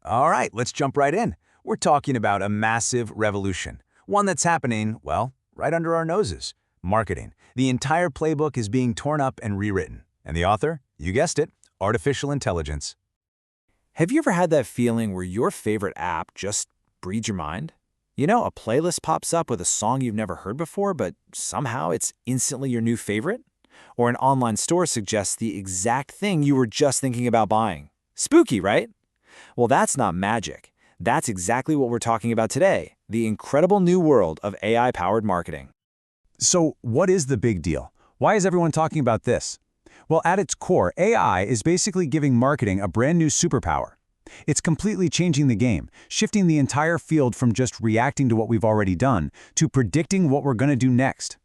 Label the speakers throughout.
Speaker 1: All right, let's jump right in. We're talking about a massive revolution, one that's happening, well, right under our noses. Marketing. The entire playbook is being torn up and rewritten. And the author? You guessed it, artificial intelligence.
Speaker 2: Have you ever had that feeling where your favorite app just reads your mind? You know, a playlist pops up with a song you've never heard before, but somehow it's instantly your new favorite? Or an online store suggests the exact thing you were just thinking about buying. Spooky, right? Well, that's not magic. That's exactly what we're talking about today, the incredible new world of AI-powered marketing.
Speaker 3: So what is the big deal? Why is everyone talking about this? Well, at its core, AI is basically giving marketing a brand new superpower. It's completely changing the game, shifting the entire field from just reacting to what we've already done to predicting what we're going to do next.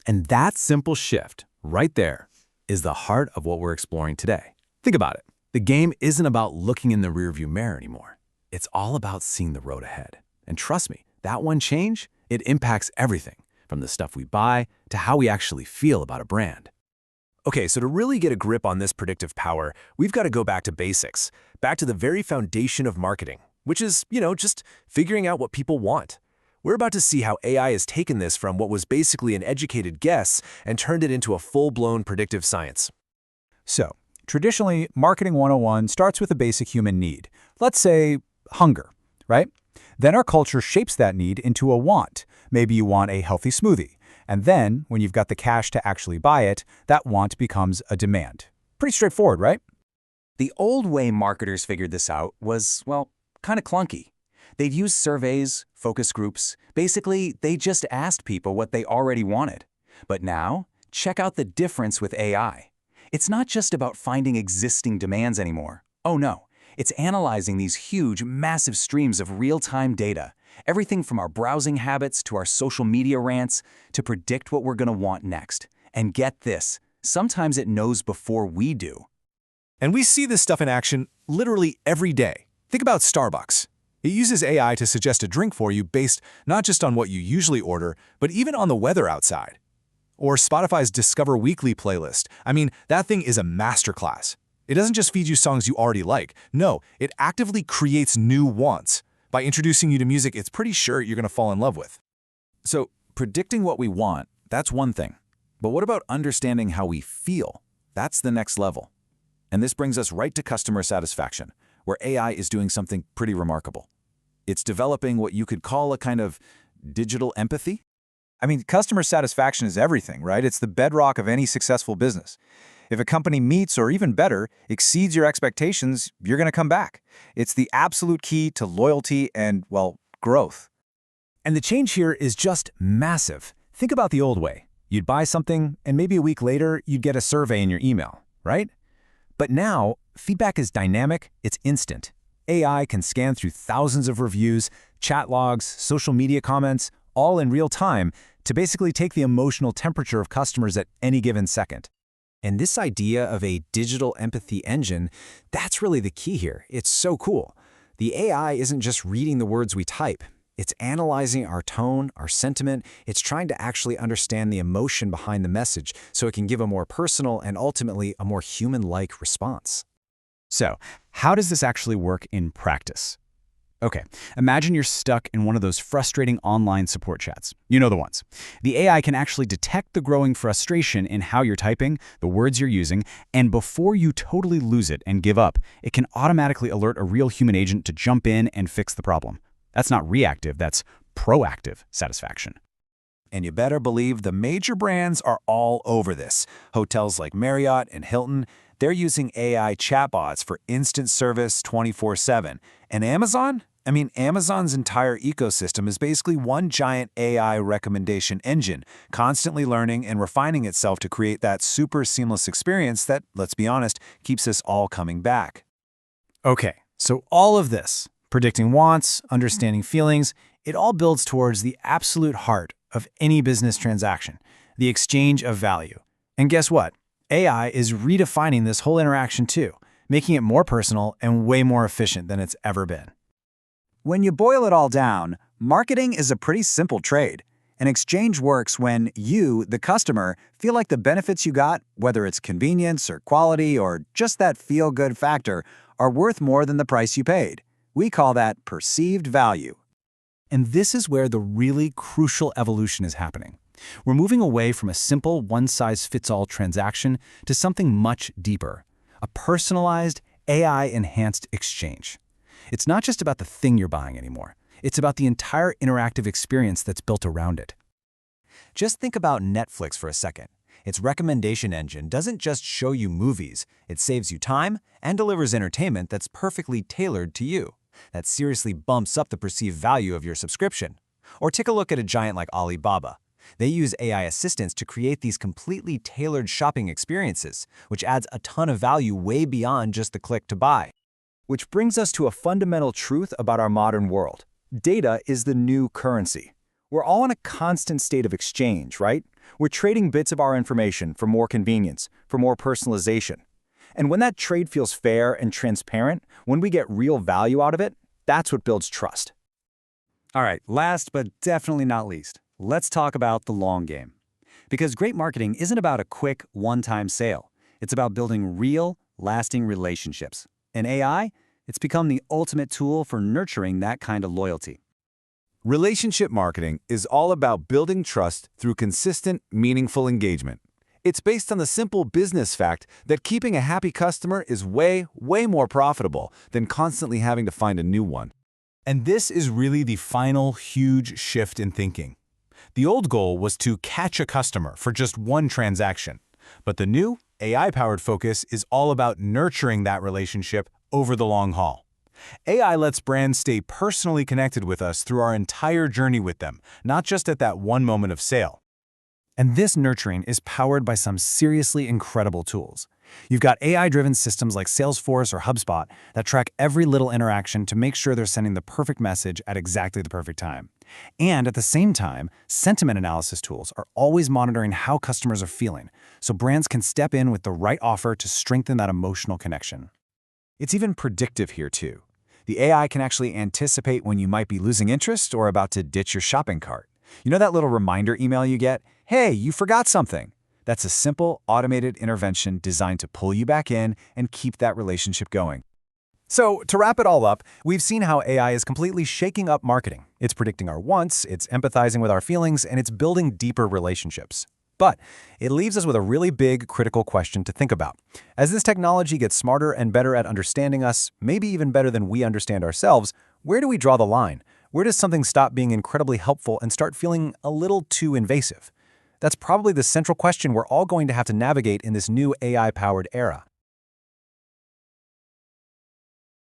Speaker 4: And that simple shift, right there, is the heart of what we're exploring today. Think about it. The game isn't about looking in the rearview mirror anymore. It's all about seeing the road ahead. And trust me, that one change, it impacts everything, from the stuff we buy to how we actually feel about a brand.
Speaker 5: Okay, so to really get a grip on this predictive power, we've got to go back to basics, back to the very foundation of marketing, which is, just figuring out what people want. We're about to see how AI has taken this from what was basically an educated guess and turned it into a full-blown predictive science.
Speaker 3: So, traditionally, Marketing 101 starts with a basic human need. Let's say hunger, right? Then our culture shapes that need into a want. Maybe you want a healthy smoothie. And then, when you've got the cash to actually buy it, that want becomes a demand. Pretty straightforward, right?
Speaker 6: The old way marketers figured this out was, well, kind of clunky. They'd use surveys, focus groups. Basically, they just asked people what they already wanted. But now, check out the difference with AI. It's not just about finding existing demands anymore. Oh no, it's analyzing these huge, massive streams of real-time data. Everything from our browsing habits to our social media rants to predict what we're going to want next. And get this, sometimes it knows before we do.
Speaker 5: And we see this stuff in action literally every day. Think about Starbucks. It uses AI to suggest a drink for you based not just on what you usually order, but even on the weather outside. Or Spotify's Discover Weekly playlist. I mean, that thing is a masterclass. It doesn't just feed you songs you already like. No, it actively creates new wants. By introducing you to music it's pretty sure you're going to fall in love with.
Speaker 4: So, predicting what we want, that's one thing. But what about understanding how we feel? That's the next level. And this brings us right to customer satisfaction, where AI is doing something pretty remarkable. It's developing what you could call a kind of digital empathy.
Speaker 3: I mean, customer satisfaction is everything, right? It's the bedrock of any successful business. If a company meets, or even better, exceeds your expectations, you're going to come back. It's the absolute key to loyalty and, well, growth. And the change here is just massive. Think about the old way. You'd buy something, and maybe a week later, you'd get a survey in your email, right? But now, feedback is dynamic, it's instant. AI can scan through thousands of reviews, chat logs, social media comments, all in real time, to basically take the emotional temperature of customers at any given second.
Speaker 2: And this idea of a digital empathy engine, that's really the key here. It's so cool. The AI isn't just reading the words we type. It's analyzing our tone, our sentiment. It's trying to actually understand the emotion behind the message so it can give a more personal and ultimately a more human-like response.
Speaker 3: So, how does this actually work in practice? Okay, imagine you're stuck in one of those frustrating online support chats. You know the ones. The AI can actually detect the growing frustration in how you're typing, the words you're using, and before you totally lose it and give up, it can automatically alert a real human agent to jump in and fix the problem. That's not reactive, that's proactive satisfaction.
Speaker 5: And you better believe the major brands are all over this. Hotels like Marriott and Hilton, they're using AI chatbots for instant service 24/7. And Amazon? Amazon's entire ecosystem is basically one giant AI recommendation engine, constantly learning and refining itself to create that super seamless experience that, let's be honest, keeps us all coming back.
Speaker 3: Okay, so all of this, predicting wants, understanding feelings, it all builds towards the absolute heart of any business transaction, the exchange of value. And guess what? AI is redefining this whole interaction too, making it more personal and way more efficient than it's ever been.
Speaker 7: When you boil it all down, marketing is a pretty simple trade. An exchange works when you, the customer, feel like the benefits you got, whether it's convenience or quality or just that feel-good factor, are worth more than the price you paid. We call that perceived value.
Speaker 4: And this is where the really crucial evolution is happening. We're moving away from a simple one-size-fits-all transaction to something much deeper, a personalized, AI-enhanced exchange. It's not just about the thing you're buying anymore. It's about the entire interactive experience that's built around it.
Speaker 3: Just think about Netflix for a second. Its recommendation engine doesn't just show you movies, it saves you time and delivers entertainment that's perfectly tailored to you. That seriously bumps up the perceived value of your subscription. Or take a look at a giant like Alibaba. They use AI assistants to create these completely tailored shopping experiences, which adds a ton of value way beyond just the click to buy. Which brings us to a fundamental truth about our modern world. Data is the new currency. We're all in a constant state of exchange, right? We're trading bits of our information for more convenience, for more personalization. And when that trade feels fair and transparent, when we get real value out of it, that's what builds trust.
Speaker 7: All right, last but definitely not least, let's talk about the long game. Because great marketing isn't about a quick, one-time sale. It's about building real, lasting relationships. In AI, it's become the ultimate tool for nurturing that kind of loyalty.
Speaker 5: Relationship marketing is all about building trust through consistent, meaningful engagement. It's based on the simple business fact that keeping a happy customer is way more profitable than constantly having to find a new one.
Speaker 1: And this is really the final huge shift in thinking. The old goal was to catch a customer for just one transaction, but the new AI-powered focus is all about nurturing that relationship over the long haul. AI lets brands stay personally connected with us through our entire journey with them, not just at that one moment of sale. And this nurturing is powered by some seriously incredible tools. You've got AI-driven systems like Salesforce or HubSpot that track every little interaction to make sure they're sending the perfect message at exactly the perfect time. And at the same time, sentiment analysis tools are always monitoring how customers are feeling, so brands can step in with the right offer to strengthen that emotional connection.
Speaker 3: It's even predictive here too. The AI can actually anticipate when you might be losing interest or about to ditch your shopping cart. You know that little reminder email you get? Hey, you forgot something. That's a simple, automated intervention designed to pull you back in and keep that relationship going.
Speaker 1: So, to wrap it all up, we've seen how AI is completely shaking up marketing. It's predicting our wants, it's empathizing with our feelings, and it's building deeper relationships. But it leaves us with a really big, critical question to think about. As this technology gets smarter and better at understanding us, maybe even better than we understand ourselves, where do we draw the line? Where does something stop being incredibly helpful and start feeling a little too invasive? That's probably the central question we're all going to have to navigate in this new AI-powered era.